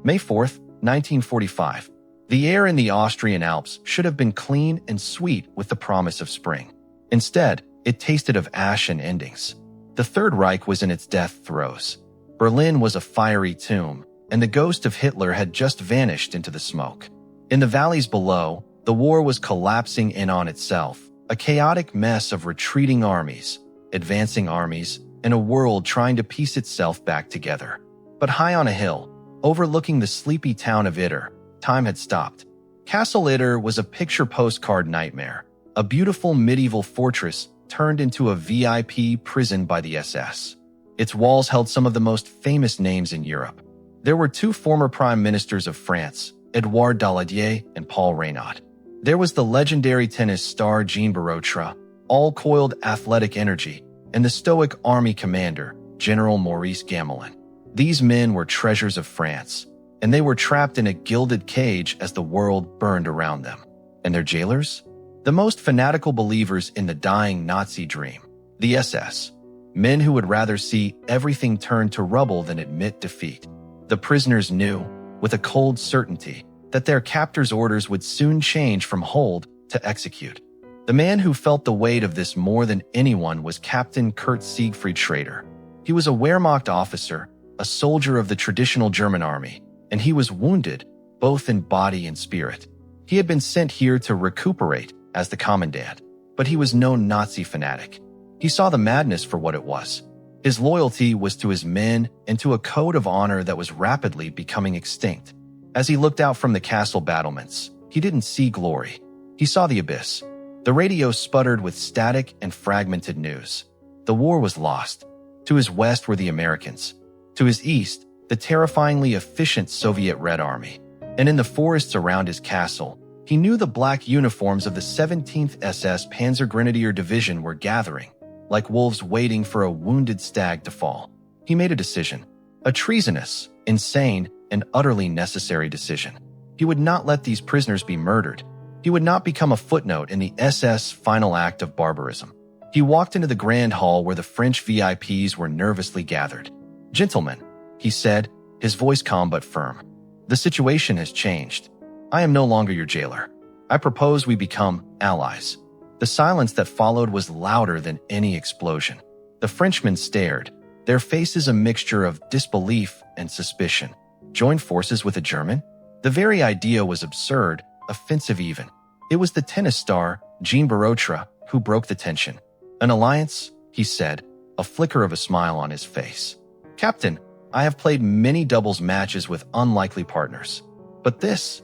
May 4, 1945. The air in the Austrian Alps should have been clean and sweet with the promise of spring. Instead, it tasted of ash and endings. The Third Reich was in its death throes. Berlin was a fiery tomb, and the ghost of Hitler had just vanished into the smoke. In the valleys below, the war was collapsing in on itself, a chaotic mess of retreating armies, advancing armies, and a world trying to piece itself back together. But high on a hill, overlooking the sleepy town of Itter, time had stopped. Castle Itter was a picture postcard nightmare, a beautiful medieval fortress turned into a VIP prison by the SS. Its walls held some of the most famous names in Europe. There were two former prime ministers of France, Edouard Daladier and Paul Reynaud. There was the legendary tennis star Jean Barotra, all-coiled athletic energy, and the stoic army commander, General Maurice Gamelin. These men were treasures of France, and they were trapped in a gilded cage as the world burned around them. And their jailers? The most fanatical believers in the dying Nazi dream, the SS. Men who would rather see everything turn to rubble than admit defeat. The prisoners knew, with a cold certainty, that their captors' orders would soon change from hold to execute. The man who felt the weight of this more than anyone was Captain Kurt Siegfried Schrader. He was a Wehrmacht officer, a soldier of the traditional German army, and he was wounded, both in body and spirit. He had been sent here to recuperate as the commandant, but he was no Nazi fanatic. He saw the madness for what it was. His loyalty was to his men and to a code of honor that was rapidly becoming extinct. As he looked out from the castle battlements, he didn't see glory. He saw the abyss. The radio sputtered with static and fragmented news. The war was lost. To his west were the Americans. To his east, the terrifyingly efficient Soviet Red Army. And in the forests around his castle, he knew the black uniforms of the 17th SS Panzergrenadier Division were gathering, like wolves waiting for a wounded stag to fall. He made a decision. A treasonous, insane, and utterly necessary decision. He would not let these prisoners be murdered. He would not become a footnote in the SS final act of barbarism. He walked into the grand hall where the French VIPs were nervously gathered. "Gentlemen," he said, his voice calm but firm. "The situation has changed. I am no longer your jailer. I propose we become allies." The silence that followed was louder than any explosion. The Frenchmen stared, their faces a mixture of disbelief and suspicion. Join forces with a German? The very idea was absurd, offensive even. It was the tennis star, Jean Barotra, who broke the tension. "An alliance?" he said, a flicker of a smile on his face. "Captain, I have played many doubles matches with unlikely partners. But this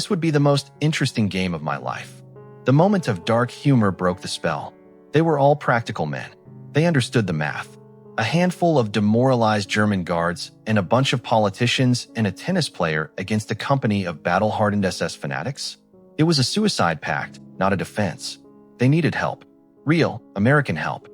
would be the most interesting game of my life." The moment of dark humor broke the spell. They were all practical men. They understood the math. A handful of demoralized German guards and a bunch of politicians and a tennis player against a company of battle-hardened SS fanatics? It was a suicide pact, not a defense. They needed help. Real, American help.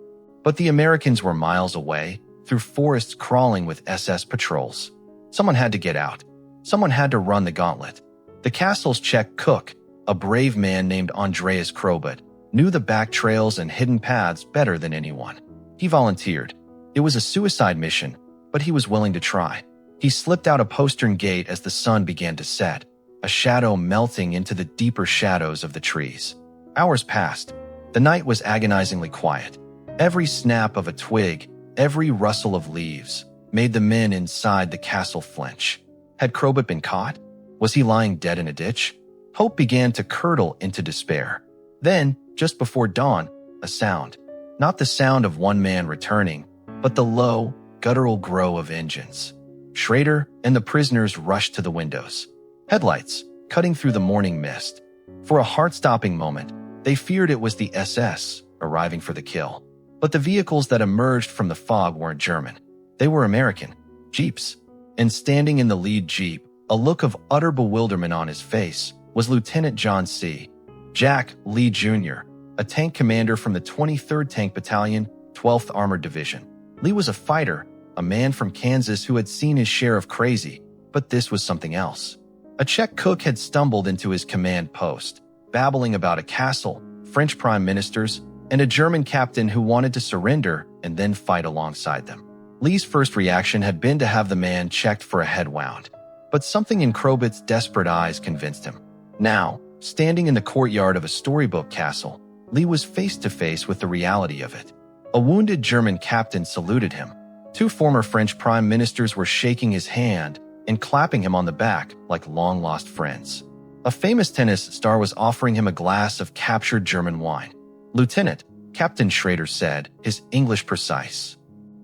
But the Americans were miles away, through forests crawling with SS patrols. Someone had to get out. Someone had to run the gauntlet. The castle's Czech cook, a brave man named Andreas Krobot, knew the back trails and hidden paths better than anyone. He volunteered. It was a suicide mission, but he was willing to try. He slipped out a postern gate as the sun began to set, a shadow melting into the deeper shadows of the trees. Hours passed. The night was agonizingly quiet. Every snap of a twig, every rustle of leaves, made the men inside the castle flinch. Had Krobot been caught? Was he lying dead in a ditch? Hope began to curdle into despair. Then, just before dawn, a sound. Not the sound of one man returning, but the low, guttural grow of engines. Schrader and the prisoners rushed to the windows. Headlights, cutting through the morning mist. For a heart-stopping moment, they feared it was the SS arriving for the kill. But the vehicles that emerged from the fog weren't German. They were American. Jeeps. And standing in the lead Jeep, a look of utter bewilderment on his face, was Lieutenant John C. Jack Lee Jr., a tank commander from the 23rd Tank Battalion, 12th Armored Division. Lee was a fighter, a man from Kansas who had seen his share of crazy, but this was something else. A Czech cook had stumbled into his command post, babbling about a castle, French prime ministers, and a German captain who wanted to surrender and then fight alongside them. Lee's first reaction had been to have the man checked for a head wound. But something in Krobit's desperate eyes convinced him. Now, standing in the courtyard of a storybook castle, Lee was face to face with the reality of it. A wounded German captain saluted him. Two former French prime ministers were shaking his hand and clapping him on the back like long-lost friends. A famous tennis star was offering him a glass of captured German wine. "Lieutenant," Captain Schrader said, his English precise.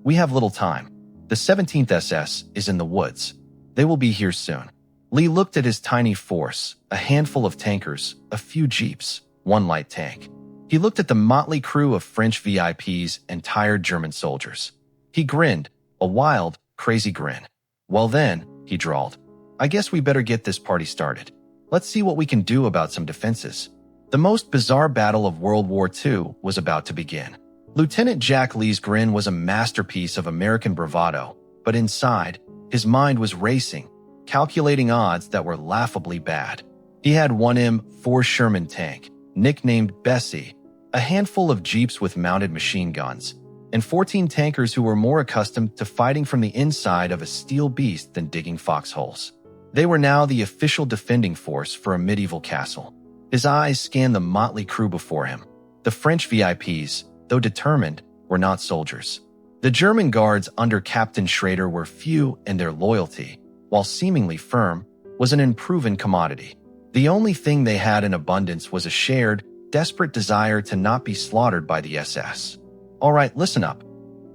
"We have little time. The 17th SS is in the woods. They will be here soon." Lee looked at his tiny force, a handful of tankers, a few jeeps, one light tank. He looked at the motley crew of French VIPs and tired German soldiers. He grinned, a wild, crazy grin. "Well then," he drawled, "I guess we better get this party started. Let's see what we can do about some defenses." The most bizarre battle of World War II was about to begin. Lieutenant Jack Lee's grin was a masterpiece of American bravado, but inside, his mind was racing, calculating odds that were laughably bad. He had one M4 Sherman tank, nicknamed Bessie, a handful of jeeps with mounted machine guns, and 14 tankers who were more accustomed to fighting from the inside of a steel beast than digging foxholes. They were now the official defending force for a medieval castle. His eyes scanned the motley crew before him. The French VIPs, though determined, were not soldiers. The German guards under Captain Schrader were few, and their loyalty, while seemingly firm, was an unproven commodity. The only thing they had in abundance was a shared, desperate desire to not be slaughtered by the SS. "All right, listen up."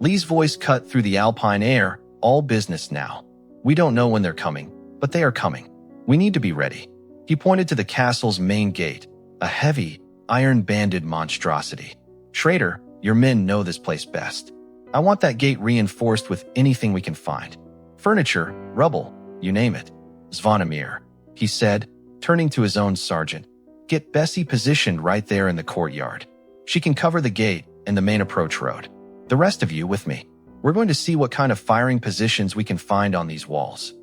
Lee's voice cut through the alpine air. "All business now. We don't know when they're coming, but they are coming. We need to be ready." He pointed to the castle's main gate, a heavy, iron-banded monstrosity. "Schrader, your men know this place best. I want that gate reinforced with anything we can find. Furniture, rubble, you name it." "Zvonimir," he said, turning to his own sergeant, "get Bessie positioned right there in the courtyard. She can cover the gate and the main approach road. The rest of you with me. We're going to see what kind of firing positions we can find on these walls."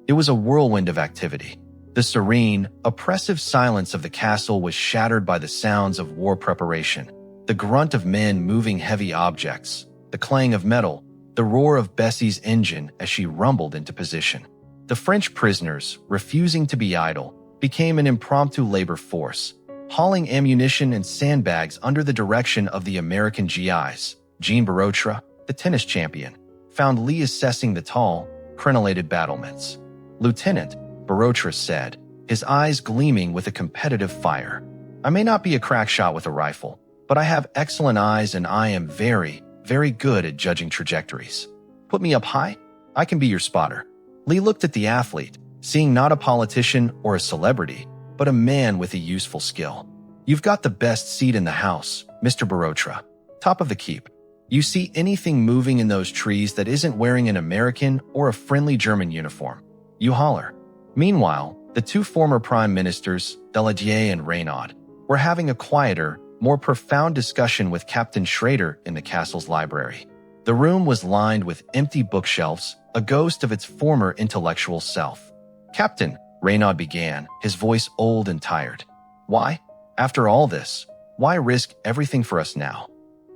It was a whirlwind of activity. The serene, oppressive silence of the castle was shattered by the sounds of war preparation, the grunt of men moving heavy objects, the clang of metal, the roar of Bessie's engine as she rumbled into position. The French prisoners, refusing to be idle, became an impromptu labor force, hauling ammunition and sandbags under the direction of the American GIs. Jean Barotra, the tennis champion, found Lee assessing the tall, crenellated battlements. "Lieutenant," Barotra said, his eyes gleaming with a competitive fire, "I may not be a crack shot with a rifle, but I have excellent eyes and I am very, very good at judging trajectories. Put me up high, I can be your spotter." Lee looked at the athlete, seeing not a politician or a celebrity, but a man with a useful skill. "You've got the best seat in the house, Mr. Barotra. Top of the keep. You see anything moving in those trees that isn't wearing an American or a friendly German uniform, you holler." Meanwhile, the two former prime ministers, WWII and Reynaud, were having a quieter, more profound discussion with Captain Schrader in the castle's library. The room was lined with empty bookshelves, a ghost of its former intellectual self. "Captain," Reynaud began, his voice old and tired. "Why? After all this, why risk everything for us now?"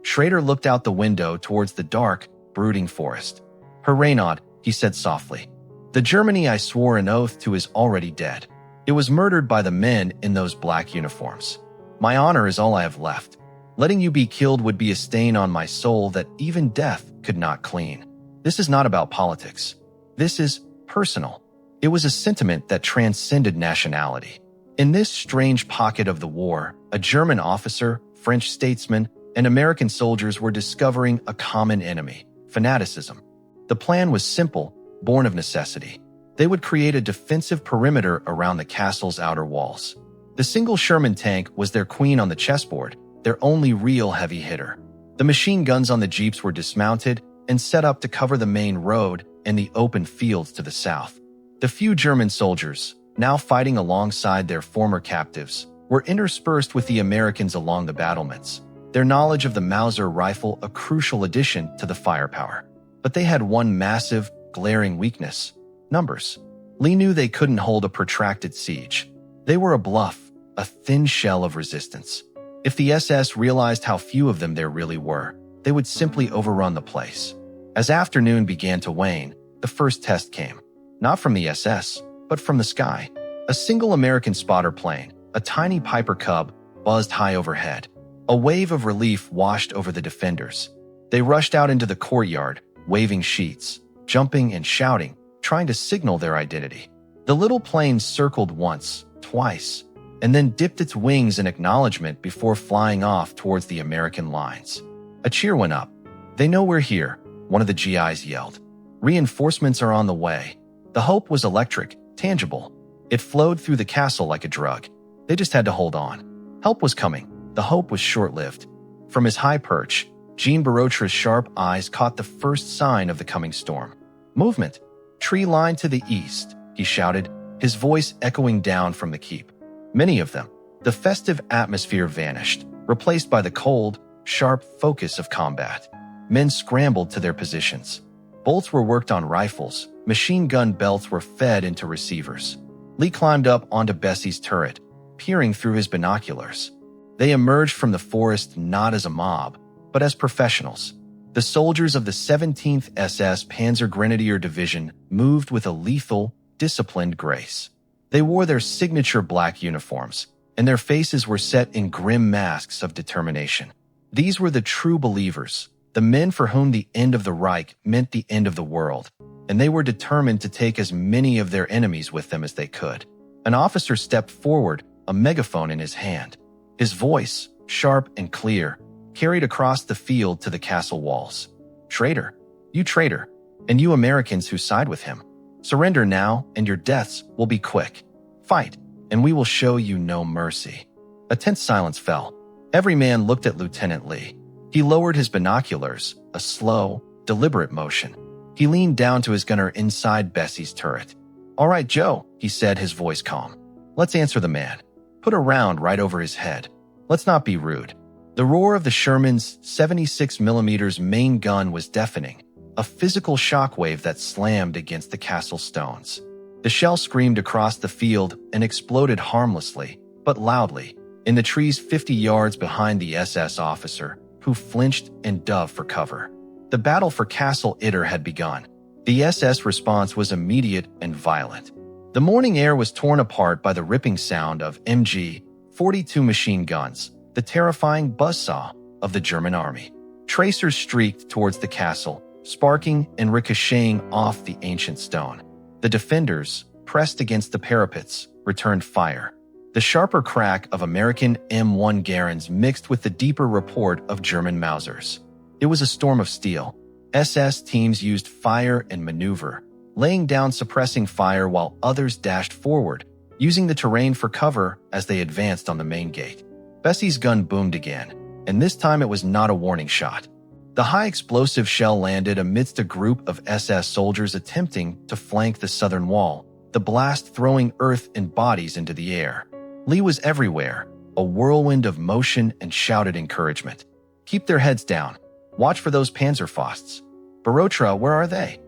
Schrader looked out the window towards the dark, brooding forest. "Her Reynaud," he said softly. "The Germany I swore an oath to is already dead. It was murdered by the men in those black uniforms. My honor is all I have left. Letting you be killed would be a stain on my soul that even death could not clean. This is not about politics. This is personal." It was a sentiment that transcended nationality. In this strange pocket of the war, a German officer, French statesman, and American soldiers were discovering a common enemy: fanaticism. The plan was simple, born of necessity. They would create a defensive perimeter around the castle's outer walls. The single Sherman tank was their queen on the chessboard, their only real heavy hitter. The machine guns on the jeeps were dismounted and set up to cover the main road and the open fields to the south. The few German soldiers, now fighting alongside their former captives, were interspersed with the Americans along the battlements, their knowledge of the Mauser rifle a crucial addition to the firepower. But they had one massive, glaring weakness: numbers. Lee knew they couldn't hold a protracted siege. They were a bluff, a thin shell of resistance. If the SS realized how few of them there really were, they would simply overrun the place. As afternoon began to wane, the first test came. Not from the SS, but from the sky. A single American spotter plane, a tiny Piper Cub, buzzed high overhead. A wave of relief washed over the defenders. They rushed out into the courtyard, waving sheets, jumping and shouting, trying to signal their identity. The little plane circled once, twice, and then dipped its wings in acknowledgement before flying off towards the American lines. A cheer went up. "They know we're here," one of the GIs yelled. "Reinforcements are on the way." The hope was electric, tangible. It flowed through the castle like a drug. They just had to hold on. Help was coming. The hope was short-lived. From his high perch, Jean Barotra's sharp eyes caught the first sign of the coming storm. "Movement! Tree line to the east," he shouted, his voice echoing down from the keep. Many of them. The festive atmosphere vanished, replaced by the cold, sharp focus of combat. Men scrambled to their positions. Bolts were worked on rifles. Machine gun belts were fed into receivers. Lee climbed up onto Bessie's turret, peering through his binoculars. They emerged from the forest not as a mob, but as professionals. The soldiers of the 17th SS Panzer Grenadier Division moved with a lethal, disciplined grace. They wore their signature black uniforms, and their faces were set in grim masks of determination. These were the true believers, the men for whom the end of the Reich meant the end of the world, and they were determined to take as many of their enemies with them as they could. An officer stepped forward, a megaphone in his hand. His voice, sharp and clear, carried across the field to the castle walls. "Traitor, you traitor, and you Americans who side with him. Surrender now, and your deaths will be quick. Fight, and we will show you no mercy." A tense silence fell. Every man looked at Lieutenant Lee. He lowered his binoculars, a slow, deliberate motion. He leaned down to his gunner inside Bessie's turret. "All right, Joe," he said, his voice calm. "Let's answer the man. Put a round right over his head. Let's not be rude." The roar of the Sherman's 76mm main gun was deafening, a physical shockwave that slammed against the castle stones. The shell screamed across the field and exploded harmlessly, but loudly, in the trees 50 yards behind the SS officer, who flinched and dove for cover. The battle for Castle Itter had begun. The SS response was immediate and violent. The morning air was torn apart by the ripping sound of MG-42 machine guns, the terrifying buzzsaw of the German army. Tracers streaked towards the castle, sparking and ricocheting off the ancient stone. The defenders, pressed against the parapets, returned fire. The sharper crack of American M1 Garens mixed with the deeper report of German Mausers. It was a storm of steel. SS teams used fire and maneuver, laying down suppressing fire while others dashed forward, using the terrain for cover as they advanced on the main gate. Bessie's gun boomed again, and this time it was not a warning shot. The high-explosive shell landed amidst a group of SS soldiers attempting to flank the southern wall, the blast throwing earth and bodies into the air. Lee was everywhere, a whirlwind of motion and shouted encouragement. "Keep their heads down. Watch for those Panzerfausts. Barotra, where are they?"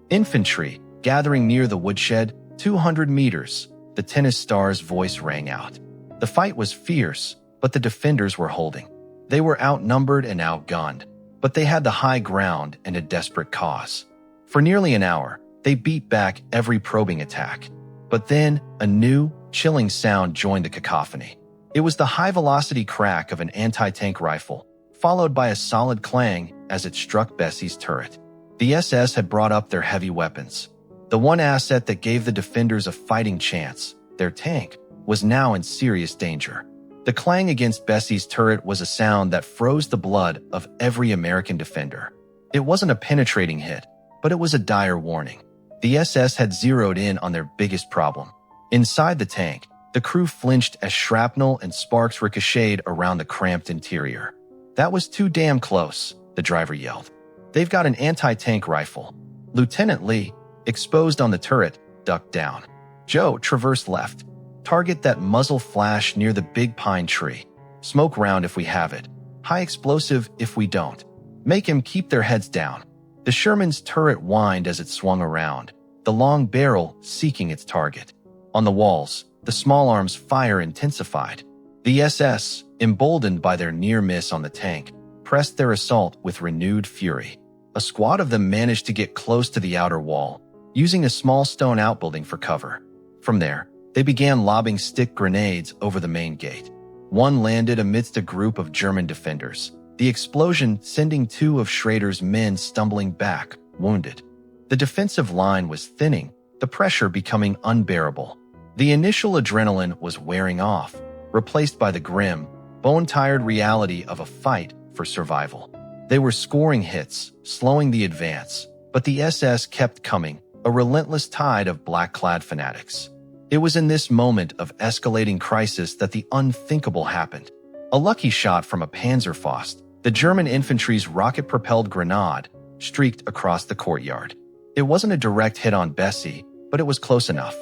"Infantry, gathering near the woodshed, 200 meters," the tennis star's voice rang out. The fight was fierce, but the defenders were holding. They were outnumbered and outgunned, but they had the high ground and a desperate cause. For nearly an hour, they beat back every probing attack. But then, a new, chilling sound joined the cacophony. It was the high-velocity crack of an anti-tank rifle, followed by a solid clang as it struck Bessie's turret. The SS had brought up their heavy weapons. The one asset that gave the defenders a fighting chance, their tank, was now in serious danger. The clang against Bessie's turret was a sound that froze the blood of every American defender. It wasn't a penetrating hit, but it was a dire warning. The SS had zeroed in on their biggest problem. Inside the tank, the crew flinched as shrapnel and sparks ricocheted around the cramped interior. "That was too damn close," the driver yelled. "They've got an anti-tank rifle." Lieutenant Lee, exposed on the turret, ducked down. Joe traversed left. "Target that muzzle flash near the big pine tree. Smoke round if we have it. High explosive if we don't. Make him keep their heads down." The Sherman's turret whined as it swung around, the long barrel seeking its target. On the walls, the small arm's fire intensified. The SS, emboldened by their near miss on the tank, pressed their assault with renewed fury. A squad of them managed to get close to the outer wall, using a small stone outbuilding for cover. From there, they began lobbing stick grenades over the main gate. One landed amidst a group of German defenders, the explosion sending two of Schrader's men stumbling back, wounded. The defensive line was thinning, the pressure becoming unbearable. The initial adrenaline was wearing off, replaced by the grim, bone-tired reality of a fight for survival. They were scoring hits, slowing the advance, but the SS kept coming, a relentless tide of black-clad fanatics. It was in this moment of escalating crisis that the unthinkable happened. A lucky shot from a Panzerfaust, the German infantry's rocket-propelled grenade, streaked across the courtyard. It wasn't a direct hit on Bessie, but it was close enough.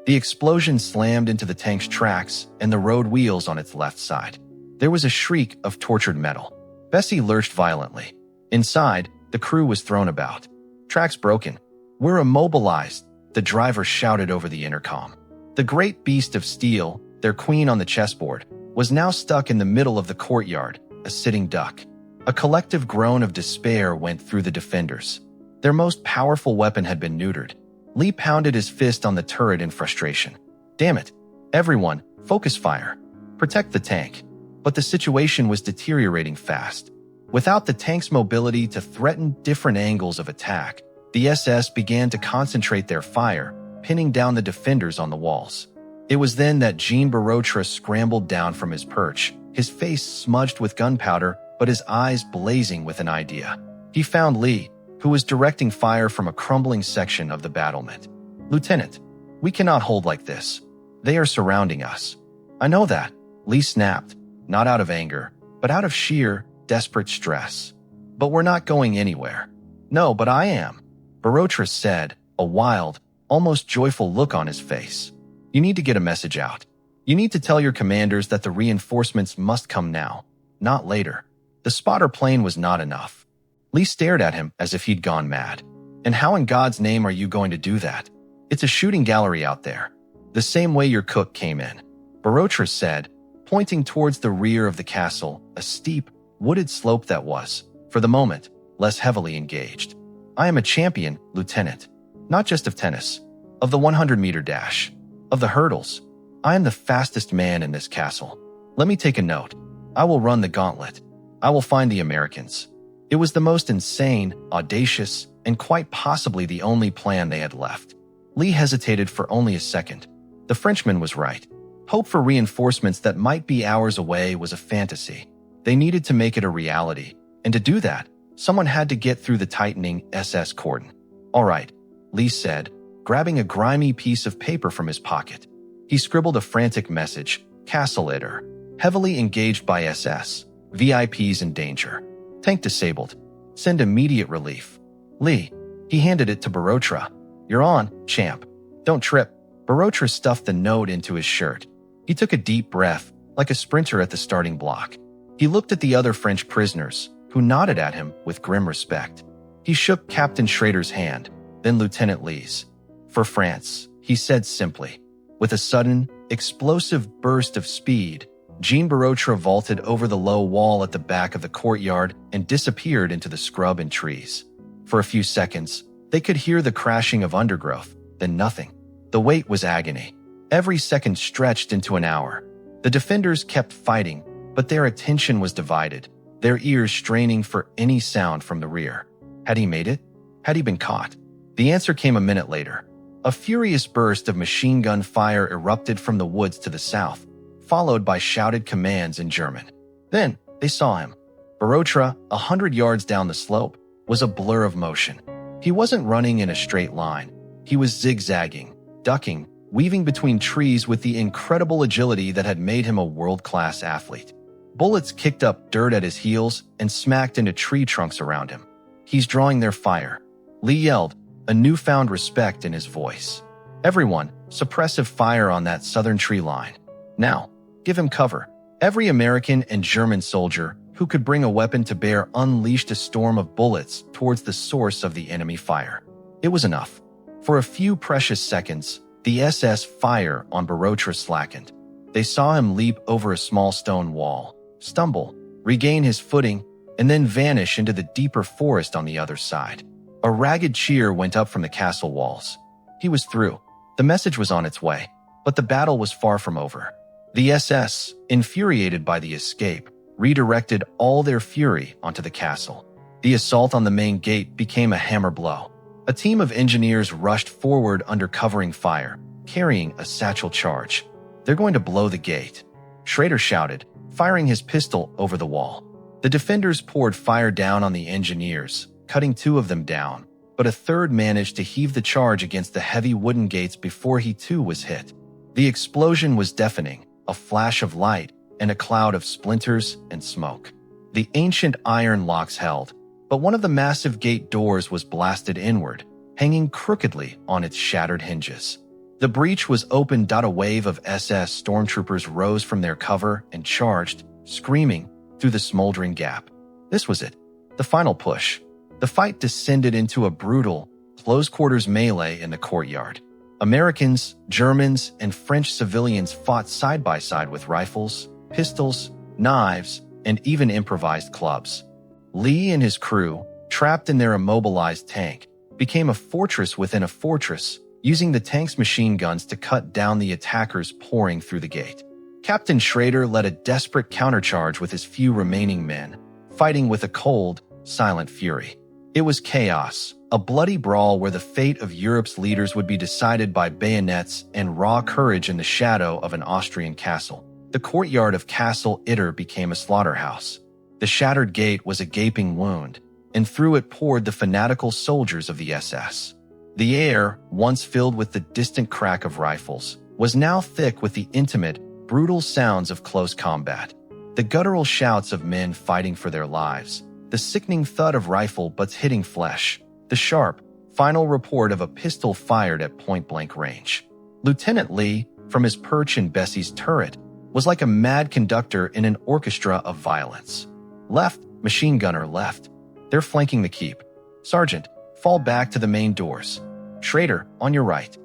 The explosion slammed into the tank's tracks and the road wheels on its left side. There was a shriek of tortured metal. Bessie lurched violently. Inside, the crew was thrown about. "Tracks broken. We're immobilized," the driver shouted over the intercom. The great beast of steel, their queen on the chessboard, was now stuck in the middle of the courtyard, a sitting duck. A collective groan of despair went through the defenders. Their most powerful weapon had been neutered. Lee pounded his fist on the turret in frustration. "Damn it. Everyone, focus fire. Protect the tank." But the situation was deteriorating fast. Without the tank's mobility to threaten different angles of attack, the SS began to concentrate their fire, pinning down the defenders on the walls. It was then that Jean Barotra scrambled down from his perch, his face smudged with gunpowder, but his eyes blazing with an idea. He found Lee, who was directing fire from a crumbling section of the battlement. "Lieutenant, we cannot hold like this. They are surrounding us." "I know that," Lee snapped, not out of anger, but out of sheer, desperate stress. "But we're not going anywhere." "No, but I am," Barotra said, a wild, almost joyful look on his face. "You need to get a message out. You need to tell your commanders that the reinforcements must come now, not later." The spotter plane was not enough. Lee stared at him as if he'd gone mad. "And how in God's name are you going to do that? It's a shooting gallery out there. The same way your cook came in," Barotra said, pointing towards the rear of the castle, a steep, wooded slope that was, for the moment, less heavily engaged. "I am a champion, Lieutenant. Not just of tennis, of the 100-meter dash, of the hurdles. I am the fastest man in this castle. Let me take a note. I will run the gauntlet. I will find the Americans." It was the most insane, audacious, and quite possibly the only plan they had left. Lee hesitated for only a second. The Frenchman was right. Hope for reinforcements that might be hours away was a fantasy. They needed to make it a reality, and to do that, someone had to get through the tightening SS cordon. "All right," Lee said, grabbing a grimy piece of paper from his pocket. He scribbled a frantic message, "Castle Itter. Heavily engaged by SS. VIPs in danger. Tank disabled. Send immediate relief." "Lee," he handed it to Barotra. "You're on, champ. Don't trip." Barotra stuffed the note into his shirt. He took a deep breath, like a sprinter at the starting block. He looked at the other French prisoners, who nodded at him with grim respect. He shook Captain Schrader's hand, then Lieutenant Lee's. "For France," he said simply. With a sudden, explosive burst of speed, Jean Barotra vaulted over the low wall at the back of the courtyard and disappeared into the scrub and trees. For a few seconds, they could hear the crashing of undergrowth, then nothing. The wait was agony. Every second stretched into an hour. The defenders kept fighting, but their attention was divided, their ears straining for any sound from the rear. Had he made it? Had he been caught? The answer came a minute later. A furious burst of machine gun fire erupted from the woods to the south, followed by shouted commands in German. Then they saw him. Barotra, 100 yards down the slope, was a blur of motion. He wasn't running in a straight line. He was zigzagging, ducking, weaving between trees with the incredible agility that had made him a world-class athlete. Bullets kicked up dirt at his heels and smacked into tree trunks around him. "He's drawing their fire," Lee yelled, a newfound respect in his voice. "Everyone, suppressive fire on that southern tree line. Now, give him cover." Every American and German soldier who could bring a weapon to bear unleashed a storm of bullets towards the source of the enemy fire. It was enough. For a few precious seconds, the SS fire on Barotra slackened. They saw him leap over a small stone wall, stumble, regain his footing, and then vanish into the deeper forest on the other side. A ragged cheer went up from the castle walls. He was through. The message was on its way. But the battle was far from over. The SS, infuriated by the escape, redirected all their fury onto the castle. The assault on the main gate became a hammer blow. A team of engineers rushed forward under covering fire, carrying a satchel charge. "They're going to blow the gate," Schrader shouted, firing his pistol over the wall. The defenders poured fire down on the engineers, cutting 2 of them down, but a third managed to heave the charge against the heavy wooden gates before he too was hit. The explosion was deafening, a flash of light and a cloud of splinters and smoke. The ancient iron locks held, but one of the massive gate doors was blasted inward, hanging crookedly on its shattered hinges. The breach was opened. A wave of SS stormtroopers rose from their cover and charged, screaming, through the smoldering gap. This was it, the final push. The fight descended into a brutal, close-quarters melee in the courtyard. Americans, Germans, and French civilians fought side by side with rifles, pistols, knives, and even improvised clubs. Lee and his crew, trapped in their immobilized tank, became a fortress within a fortress, using the tank's machine guns to cut down the attackers pouring through the gate. Captain Schrader led a desperate countercharge with his few remaining men, fighting with a cold, silent fury. It was chaos, a bloody brawl where the fate of Europe's leaders would be decided by bayonets and raw courage in the shadow of an Austrian castle. The courtyard of Castle Itter became a slaughterhouse. The shattered gate was a gaping wound, and through it poured the fanatical soldiers of the SS. The air, once filled with the distant crack of rifles, was now thick with the intimate, brutal sounds of close combat. The guttural shouts of men fighting for their lives, the sickening thud of rifle butts hitting flesh, the sharp, final report of a pistol fired at point-blank range. Lieutenant Lee, from his perch in Bessie's turret, was like a mad conductor in an orchestra of violence. "Left, machine gunner, left. They're flanking the keep. Sergeant, fall back to the main doors. Schrader, on your right."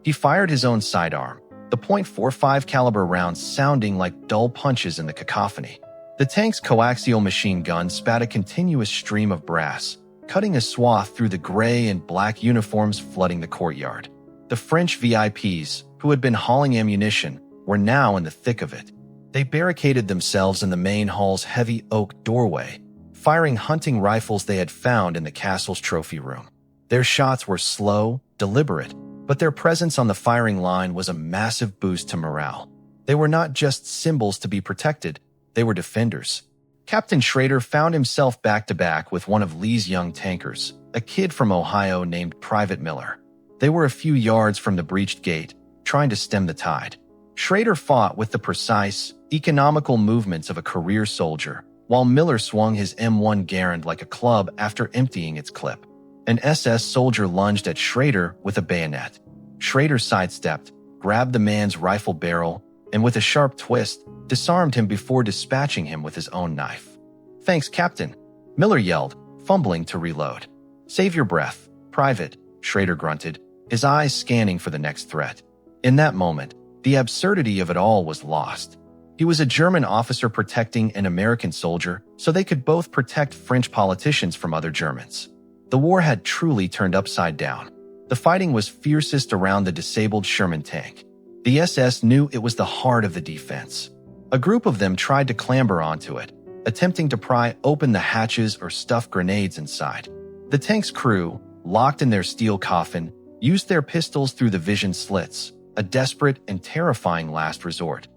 He fired his own sidearm, the .45 caliber rounds sounding like dull punches in the cacophony. The tank's coaxial machine gun spat a continuous stream of brass, cutting a swath through the gray and black uniforms flooding the courtyard. The French VIPs, who had been hauling ammunition, were now in the thick of it. They barricaded themselves in the main hall's heavy oak doorway, firing hunting rifles they had found in the castle's trophy room. Their shots were slow, deliberate, but their presence on the firing line was a massive boost to morale. They were not just symbols to be protected, they were defenders. Captain Schrader found himself back-to-back with one of Lee's young tankers, a kid from Ohio named Private Miller. They were a few yards from the breached gate, trying to stem the tide. Schrader fought with the precise, economical movements of a career soldier, while Miller swung his M1 Garand like a club after emptying its clip. An SS soldier lunged at Schrader with a bayonet. Schrader sidestepped, grabbed the man's rifle barrel, and with a sharp twist, disarmed him before dispatching him with his own knife. "Thanks, Captain," Miller yelled, fumbling to reload. "Save your breath, Private," Schrader grunted, his eyes scanning for the next threat. In that moment, the absurdity of it all was lost. He was a German officer protecting an American soldier, so they could both protect French politicians from other Germans. The war had truly turned upside down. The fighting was fiercest around the disabled Sherman tank. The SS knew it was the heart of the defense. A group of them tried to clamber onto it, attempting to pry open the hatches or stuff grenades inside. The tank's crew, locked in their steel coffin, used their pistols through the vision slits, a desperate and terrifying last resort.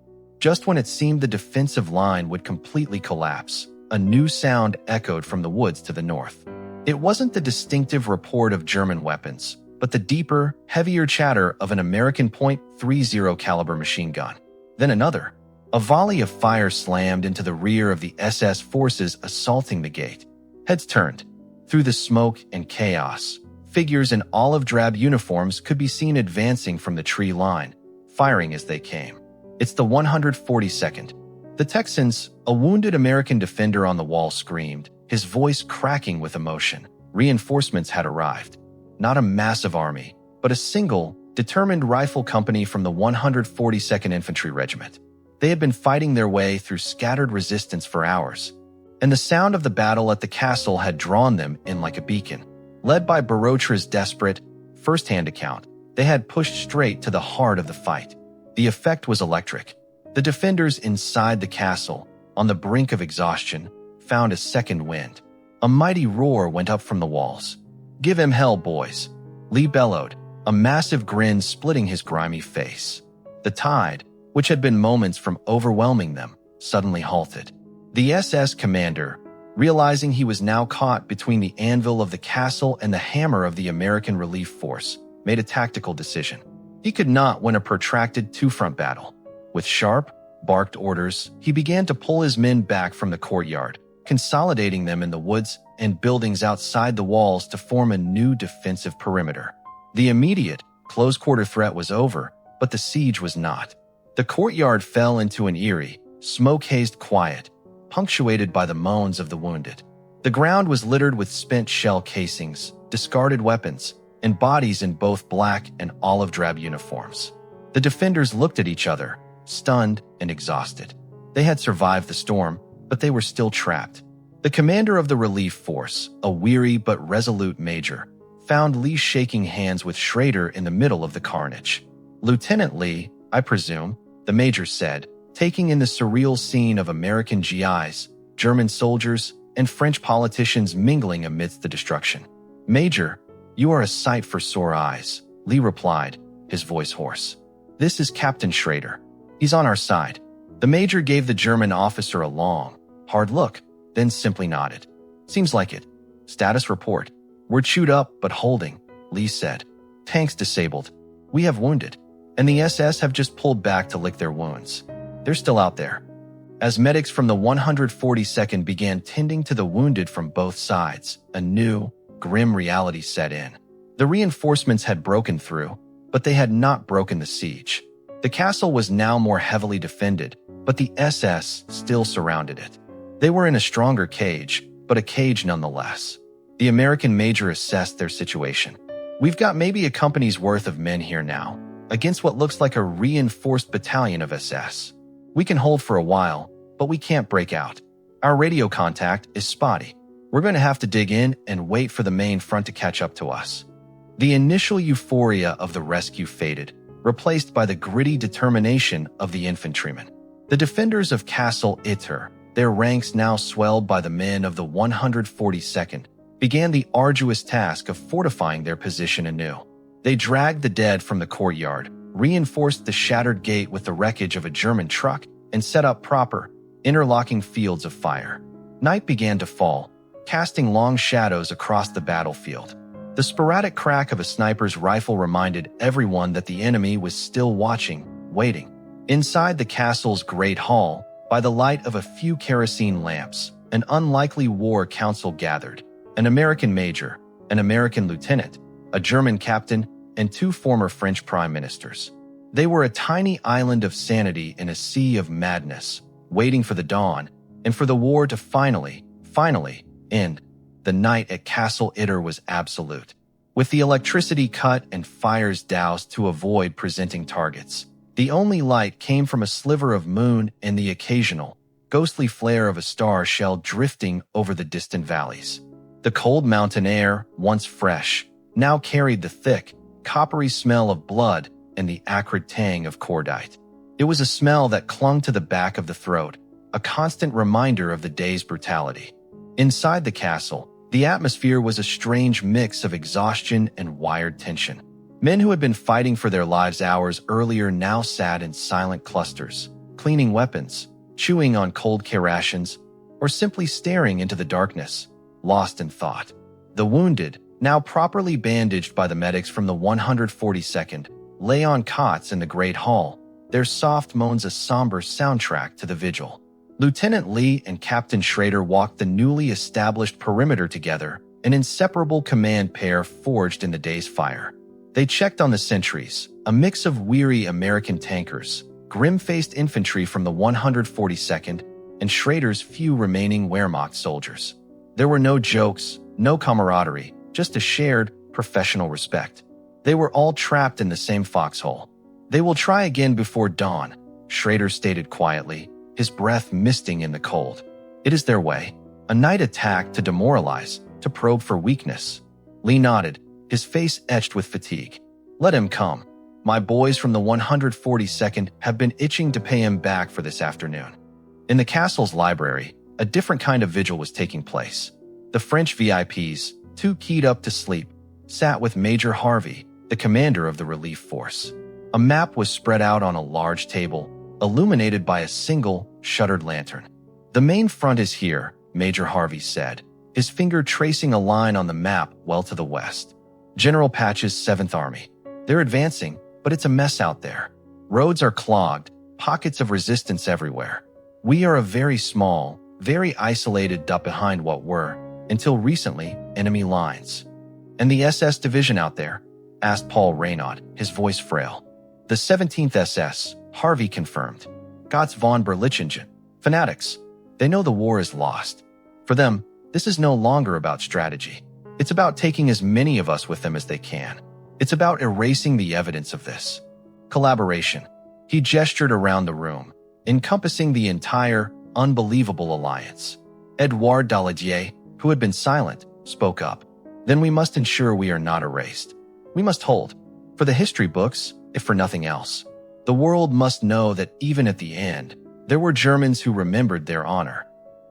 Just when it seemed the defensive line would completely collapse, a new sound echoed from the woods to the north. It wasn't the distinctive report of German weapons, but the deeper, heavier chatter of an American .30 caliber machine gun. Then another. A volley of fire slammed into the rear of the SS forces assaulting the gate. Heads turned. Through the smoke and chaos, figures in olive-drab uniforms could be seen advancing from the tree line, firing as they came. "It's the 142nd. The Texans," a wounded American defender on the wall screamed, his voice cracking with emotion. Reinforcements had arrived. Not a massive army, but a single, determined rifle company from the 142nd Infantry Regiment. They had been fighting their way through scattered resistance for hours, and the sound of the battle at the castle had drawn them in like a beacon. Led by Barotra's desperate, first-hand account, they had pushed straight to the heart of the fight. The effect was electric. The defenders inside the castle, on the brink of exhaustion, found a second wind. A mighty roar went up from the walls. "Give him hell, boys," Lee bellowed, a massive grin splitting his grimy face. The tide, which had been moments from overwhelming them, suddenly halted. The SS commander, realizing he was now caught between the anvil of the castle and the hammer of the American relief force, made a tactical decision. He could not win a protracted two-front battle. With sharp, barked orders, he began to pull his men back from the courtyard, consolidating them in the woods and buildings outside the walls to form a new defensive perimeter. The immediate, close-quarter threat was over, but the siege was not. The courtyard fell into an eerie, smoke-hazed quiet, punctuated by the moans of the wounded. The ground was littered with spent shell casings, discarded weapons, and bodies in both black and olive-drab uniforms. The defenders looked at each other, stunned and exhausted. They had survived the storm, but they were still trapped. The commander of the relief force, a weary but resolute major, found Lee shaking hands with Schrader in the middle of the carnage. "Lieutenant Lee, I presume," the major said, taking in the surreal scene of American GIs, German soldiers, and French politicians mingling amidst the destruction. "Major, you are a sight for sore eyes," Lee replied, his voice hoarse. "This is Captain Schrader. He's on our side." The major gave the German officer a long, hard look, then simply nodded. "Seems like it. Status report. We're chewed up but holding," Lee said. "Tanks disabled. We have wounded. And the SS have just pulled back to lick their wounds. They're still out there." As medics from the 142nd began tending to the wounded from both sides, a new, grim reality set in. The reinforcements had broken through, but they had not broken the siege. The castle was now more heavily defended, but the SS still surrounded it. They were in a stronger cage, but a cage nonetheless. The American major assessed their situation. "We've got maybe a company's worth of men here now, against what looks like a reinforced battalion of SS. We can hold for a while, but we can't break out. Our radio contact is spotty. We're going to have to dig in and wait for the main front to catch up to us." The initial euphoria of the rescue faded, replaced by the gritty determination of the infantrymen. The defenders of Castle Itter, their ranks now swelled by the men of the 142nd, began the arduous task of fortifying their position anew. They dragged the dead from the courtyard, reinforced the shattered gate with the wreckage of a German truck, and set up proper, interlocking fields of fire. Night began to fall, casting long shadows across the battlefield. The sporadic crack of a sniper's rifle reminded everyone that the enemy was still watching, waiting. Inside the castle's great hall, by the light of a few kerosene lamps, an unlikely war council gathered. An American major, an American lieutenant, a German captain, and two former French prime ministers. They were a tiny island of sanity in a sea of madness, waiting for the dawn, and for the war to finally end. The night at Castle Itter was absolute. With the electricity cut and fires doused to avoid presenting targets, the only light came from a sliver of moon and the occasional, ghostly flare of a star shell drifting over the distant valleys. The cold mountain air, once fresh, now carried the thick, coppery smell of blood and the acrid tang of cordite. It was a smell that clung to the back of the throat, a constant reminder of the day's brutality. Inside the castle, the atmosphere was a strange mix of exhaustion and wired tension. Men who had been fighting for their lives hours earlier now sat in silent clusters, cleaning weapons, chewing on cold rations, or simply staring into the darkness, lost in thought. The wounded, now properly bandaged by the medics from the 142nd, lay on cots in the Great Hall, their soft moans a somber soundtrack to the vigil. Lieutenant Lee and Captain Schrader walked the newly established perimeter together, an inseparable command pair forged in the day's fire. They checked on the sentries, a mix of weary American tankers, grim-faced infantry from the 142nd, and Schrader's few remaining Wehrmacht soldiers. There were no jokes, no camaraderie, just a shared, professional respect. They were all trapped in the same foxhole. "They will try again before dawn," Schrader stated quietly, his breath misting in the cold. "It is their way. A night attack to demoralize, to probe for weakness." Lee nodded, his face etched with fatigue. "Let him come. My boys from the 142nd have been itching to pay him back for this afternoon. In the castle's library, a different kind of vigil was taking place. The French VIPs, too keyed up to sleep, sat with Major Harvey, the commander of the relief force. A map was spread out on a large table, illuminated by a single, shuttered lantern. "The main front is here," Major Harvey said, his finger tracing a line on the map well to the west. "General Patch's 7th Army. They're advancing, but it's a mess out there. Roads are clogged, pockets of resistance everywhere. We are a very small, very isolated dot behind what were, until recently, enemy lines." "And the SS division out there?" asked Paul Reynaud, his voice frail. "The 17th SS, Harvey confirmed. Gotz von Berlichingen. Fanatics. They know the war is lost. For them, this is no longer about strategy. It's about taking as many of us with them as they can. It's about erasing the evidence of this. Collaboration." He gestured around the room, encompassing the entire, unbelievable alliance. Edouard Daladier, who had been silent, spoke up. "Then we must ensure we are not erased. We must hold. For the history books, if for nothing else. The world must know that even at the end, there were Germans who remembered their honor."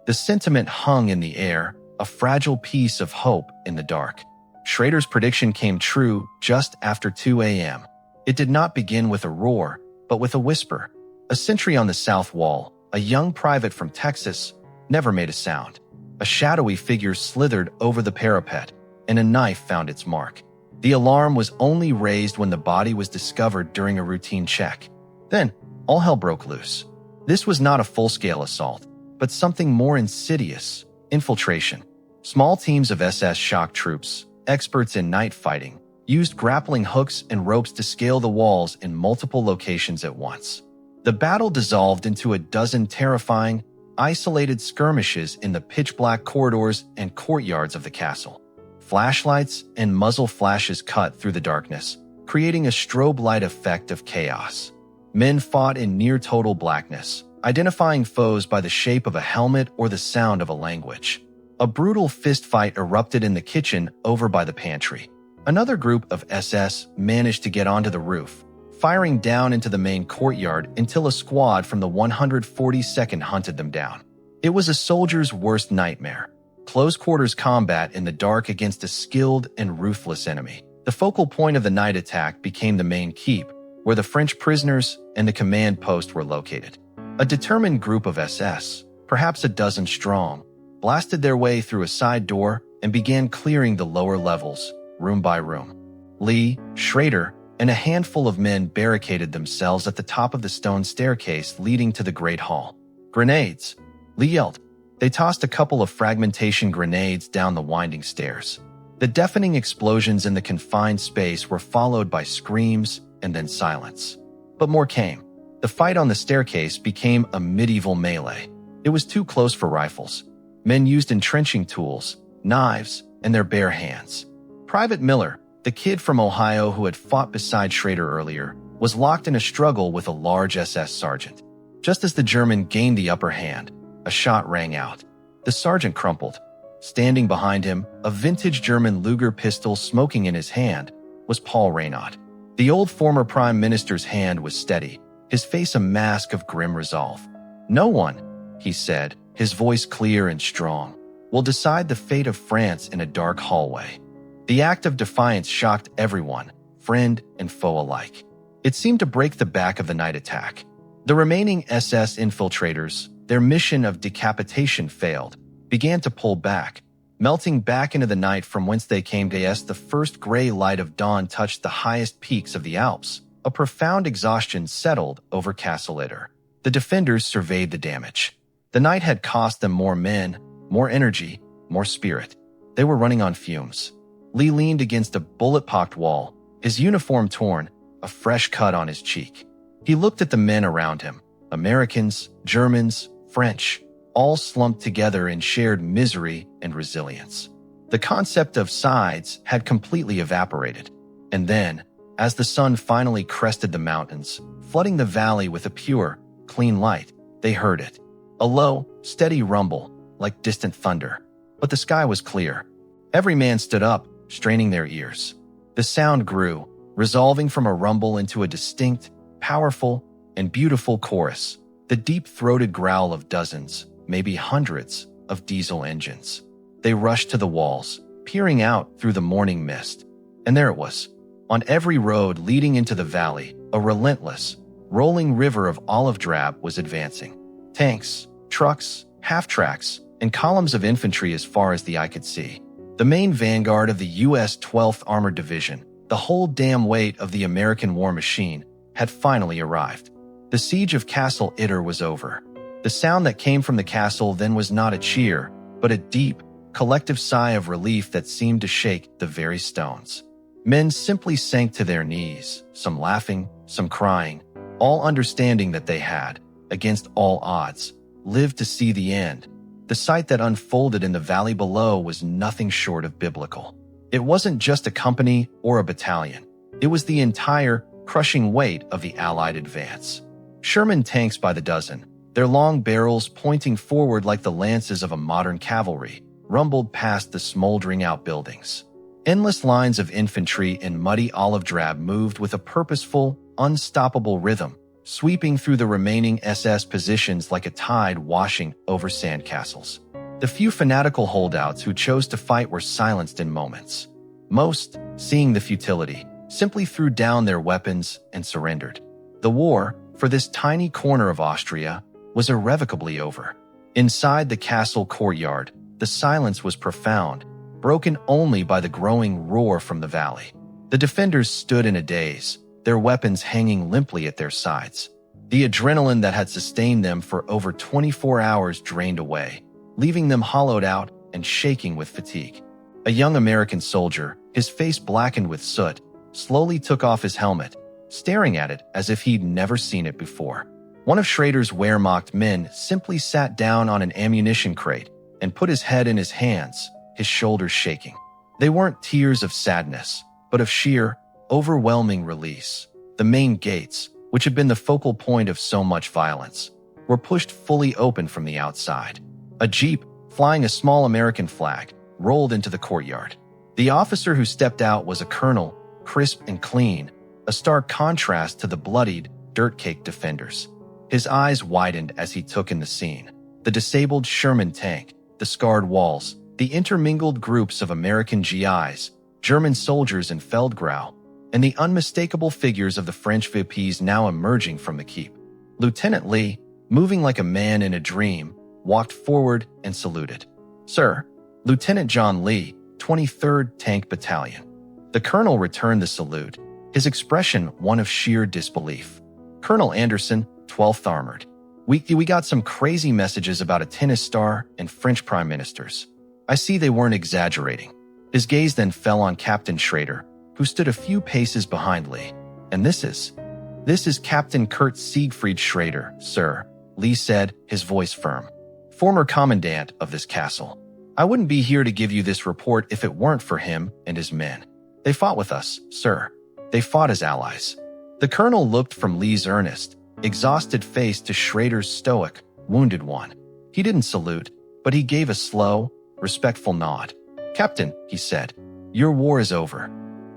The sentiment hung in the air, a fragile piece of hope in the dark. Schrader's prediction came true just after 2 a.m. It did not begin with a roar, but with a whisper. A sentry on the south wall, a young private from Texas, never made a sound. A shadowy figure slithered over the parapet, and a knife found its mark. The alarm was only raised when the body was discovered during a routine check. Then, all hell broke loose. This was not a full-scale assault, but something more insidious: infiltration. Small teams of SS shock troops, experts in night fighting, used grappling hooks and ropes to scale the walls in multiple locations at once. The battle dissolved into a dozen terrifying, isolated skirmishes in the pitch-black corridors and courtyards of the castle. Flashlights and muzzle flashes cut through the darkness, creating a strobe light effect of chaos. Men fought in near-total blackness, identifying foes by the shape of a helmet or the sound of a language. A brutal fistfight erupted in the kitchen over by the pantry. Another group of SS managed to get onto the roof, firing down into the main courtyard until a squad from the 142nd hunted them down. It was a soldier's worst nightmare. Close-quarters combat in the dark against a skilled and ruthless enemy. The focal point of the night attack became the main keep, where the French prisoners and the command post were located. A determined group of SS, perhaps a dozen strong, blasted their way through a side door and began clearing the lower levels, room by room. Lee, Schrader, and a handful of men barricaded themselves at the top of the stone staircase leading to the Great Hall. "Grenades!" Lee yelled. They tossed a couple of fragmentation grenades down the winding stairs. The deafening explosions in the confined space were followed by screams and then silence. But more came. The fight on the staircase became a medieval melee. It was too close for rifles. Men used entrenching tools, knives, and their bare hands. Private Miller, the kid from Ohio who had fought beside Schrader earlier, was locked in a struggle with a large SS sergeant. Just as the German gained the upper hand, a shot rang out. The sergeant crumpled. Standing behind him, a vintage German Luger pistol smoking in his hand, was Paul Reynaud. The old former prime minister's hand was steady, his face a mask of grim resolve. "No one," he said, his voice clear and strong, "will decide the fate of France in a dark hallway." The act of defiance shocked everyone, friend and foe alike. It seemed to break the back of the night attack. The remaining SS infiltrators, their mission of decapitation failed, began to pull back, melting back into the night from whence they came. As the first gray light of dawn touched the highest peaks of the Alps, a profound exhaustion settled over Castleder. The defenders surveyed the damage. The night had cost them more men, more energy, more spirit. They were running on fumes. Lee leaned against a bullet-pocked wall, his uniform torn, a fresh cut on his cheek. He looked at the men around him, Americans, Germans, French, all slumped together in shared misery and resilience. The concept of sides had completely evaporated. And then, as the sun finally crested the mountains, flooding the valley with a pure, clean light, they heard it. A low, steady rumble, like distant thunder. But the sky was clear. Every man stood up, straining their ears. The sound grew, resolving from a rumble into a distinct, powerful, and beautiful chorus, the deep-throated growl of dozens, maybe hundreds, of diesel engines. They rushed to the walls, peering out through the morning mist. And there it was. On every road leading into the valley, a relentless, rolling river of olive drab was advancing. Tanks, trucks, half-tracks, and columns of infantry as far as the eye could see. The main vanguard of the U.S. 12th Armored Division, the whole damn weight of the American war machine, had finally arrived. The siege of Castle Itter was over. The sound that came from the castle then was not a cheer, but a deep, collective sigh of relief that seemed to shake the very stones. Men simply sank to their knees, some laughing, some crying, all understanding that they had, against all odds, lived to see the end. The sight that unfolded in the valley below was nothing short of biblical. It wasn't just a company or a battalion. It was the entire, crushing weight of the Allied advance. Sherman tanks by the dozen, their long barrels pointing forward like the lances of a modern cavalry, rumbled past the smoldering outbuildings. Endless lines of infantry in muddy olive drab moved with a purposeful, unstoppable rhythm, sweeping through the remaining SS positions like a tide washing over sandcastles. The few fanatical holdouts who chose to fight were silenced in moments. Most, seeing the futility, simply threw down their weapons and surrendered. The war, for this tiny corner of Austria, was irrevocably over. Inside the castle courtyard, the silence was profound, broken only by the growing roar from the valley. The defenders stood in a daze, their weapons hanging limply at their sides. The adrenaline that had sustained them for over 24 hours drained away, leaving them hollowed out and shaking with fatigue. A young American soldier, his face blackened with soot, slowly took off his helmet, staring at it as if he'd never seen it before. One of Schrader's Wehrmacht men simply sat down on an ammunition crate and put his head in his hands, his shoulders shaking. They weren't tears of sadness, but of sheer, overwhelming release. The main gates, which had been the focal point of so much violence, were pushed fully open from the outside. A jeep, flying a small American flag, rolled into the courtyard. The officer who stepped out was a colonel, crisp and clean, a stark contrast to the bloodied, dirt-caked defenders. His eyes widened as he took in the scene. The disabled Sherman tank, the scarred walls, the intermingled groups of American GIs, German soldiers in Feldgrau, and the unmistakable figures of the French VIPs now emerging from the keep. Lieutenant Lee, moving like a man in a dream, walked forward and saluted. "Sir, Lieutenant John Lee, 23rd Tank Battalion." The colonel returned the salute, his expression one of sheer disbelief. "Colonel Anderson, 12th Armored. We got some crazy messages about a tennis star and French prime ministers. I see they weren't exaggerating." His gaze then fell on Captain Schrader, who stood a few paces behind Lee. "And this is Captain Kurt Siegfried Schrader, sir," Lee said, his voice firm. "Former commandant of this castle. I wouldn't be here to give you this report if it weren't for him and his men. They fought with us, sir. They fought as allies." The colonel looked from Lee's earnest, exhausted face to Schrader's stoic, wounded one. He didn't salute, but he gave a slow, respectful nod. "Captain," he said, "your war is over."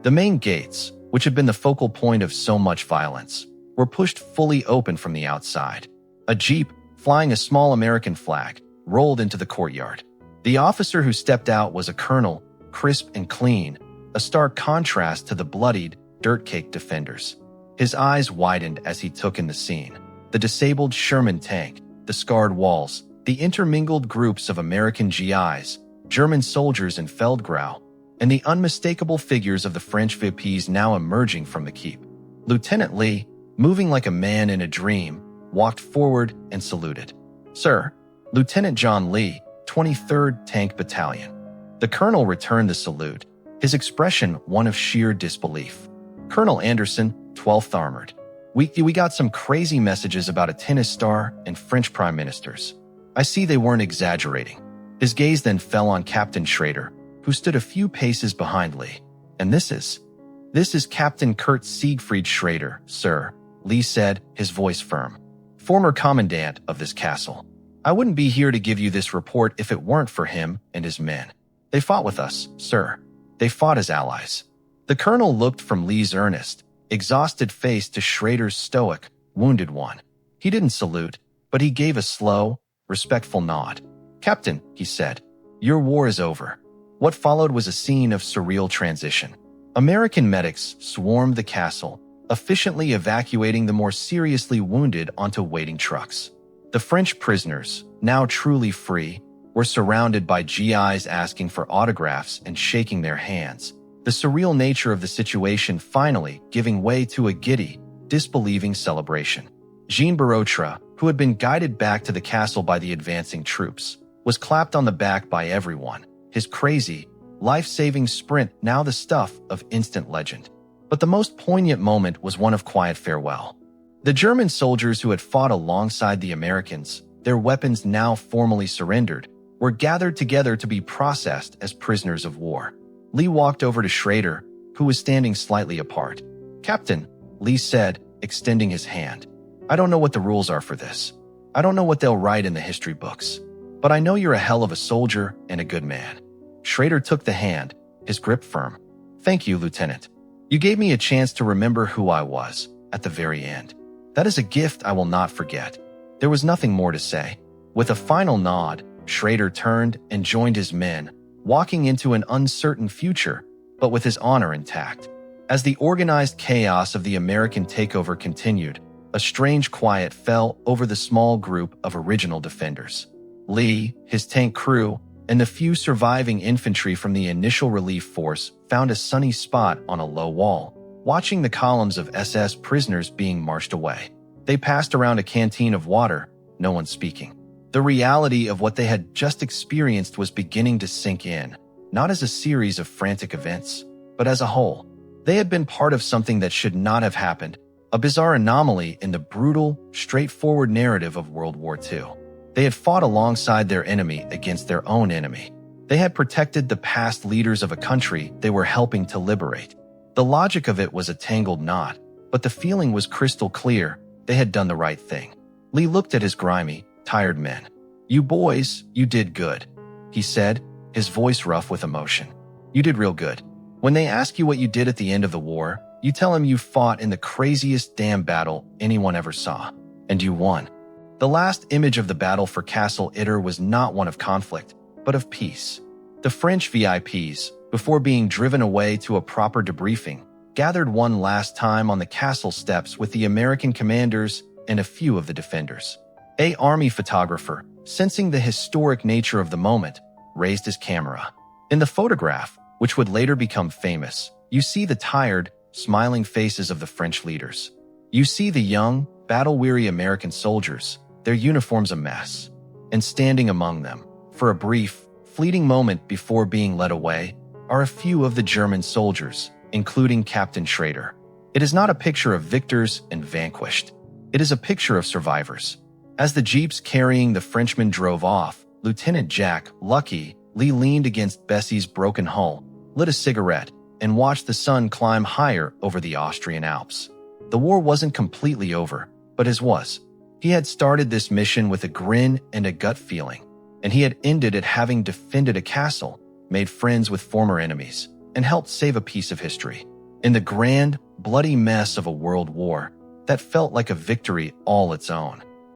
The main gates, which had been the focal point of so much violence, were pushed fully open from the outside. A jeep, flying a small American flag, rolled into the courtyard. The officer who stepped out was a colonel, crisp and clean, a stark contrast to the bloodied, dirt-caked defenders. His eyes widened as he took in the scene. The disabled Sherman tank, the scarred walls, the intermingled groups of American GIs, German soldiers in Feldgrau, and the unmistakable figures of the French VIPs now emerging from the keep. Lieutenant Lee, moving like a man in a dream, walked forward and saluted. "Sir, Lieutenant John Lee, 23rd Tank Battalion." The colonel returned the salute, his expression one of sheer disbelief. "Colonel Anderson, 12th Armored. We got some crazy messages about a tennis star and French prime ministers. I see they weren't exaggerating." His gaze then fell on Captain Schrader, who stood a few paces behind Lee. "And this is Captain Kurt Siegfried Schrader, sir," Lee said, his voice firm. "Former commandant of this castle. I wouldn't be here to give you this report if it weren't for him and his men. They fought with us, sir. They fought as allies." The colonel looked from Lee's earnest, exhausted face to Schrader's stoic, wounded one. He didn't salute, but he gave a slow, respectful nod. "Captain," he said, "your war is over." What followed was a scene of surreal transition. American medics swarmed the castle, efficiently evacuating the more seriously wounded onto waiting trucks. The French prisoners, now truly free, were surrounded by GIs asking for autographs and shaking their hands, the surreal nature of the situation finally giving way to a giddy, disbelieving celebration. Jean Barotra, who had been guided back to the castle by the advancing troops, was clapped on the back by everyone, his crazy, life-saving sprint now the stuff of instant legend. But the most poignant moment was one of quiet farewell. The German soldiers who had fought alongside the Americans, their weapons now formally surrendered, were gathered together to be processed as prisoners of war. Lee walked over to Schrader, who was standing slightly apart. "Captain," Lee said, extending his hand, "I don't know what the rules are for this. I don't know what they'll write in the history books. But I know you're a hell of a soldier and a good man." Schrader took the hand, his grip firm. "Thank you, Lieutenant. You gave me a chance to remember who I was, at the very end. That is a gift I will not forget." There was nothing more to say. With a final nod, Schrader turned and joined his men, walking into an uncertain future, but with his honor intact. As the organized chaos of the American takeover continued, a strange quiet fell over the small group of original defenders. Lee, his tank crew, and the few surviving infantry from the initial relief force found a sunny spot on a low wall, watching the columns of SS prisoners being marched away. They passed around a canteen of water, no one speaking. The reality of what they had just experienced was beginning to sink in, not as a series of frantic events, but as a whole. They had been part of something that should not have happened, a bizarre anomaly in the brutal, straightforward narrative of World War II. They had fought alongside their enemy against their own enemy. They had protected the past leaders of a country they were helping to liberate. The logic of it was a tangled knot, but the feeling was crystal clear. They had done the right thing. Lee looked at his grimy, tired men. "You boys, you did good," he said, his voice rough with emotion. "You did real good. When they ask you what you did at the end of the war, you tell them you fought in the craziest damn battle anyone ever saw. And you won." The last image of the battle for Castle Itter was not one of conflict, but of peace. The French VIPs, before being driven away to a proper debriefing, gathered one last time on the castle steps with the American commanders and a few of the defenders. An army photographer, sensing the historic nature of the moment, raised his camera. In the photograph, which would later become famous, you see the tired, smiling faces of the French leaders. You see the young, battle-weary American soldiers, their uniforms a mess. And standing among them, for a brief, fleeting moment before being led away, are a few of the German soldiers, including Captain Schrader. It is not a picture of victors and vanquished. It is a picture of survivors. As the jeeps carrying the Frenchmen drove off, Lieutenant Jack Lucky Lee leaned against Bessie's broken hull, lit a cigarette, and watched the sun climb higher over the Austrian Alps. The war wasn't completely over, but his was. He had started this mission with a grin and a gut feeling, and he had ended it having defended a castle, made friends with former enemies, and helped save a piece of history. In the grand, bloody mess of a world war, that felt like a victory all its own.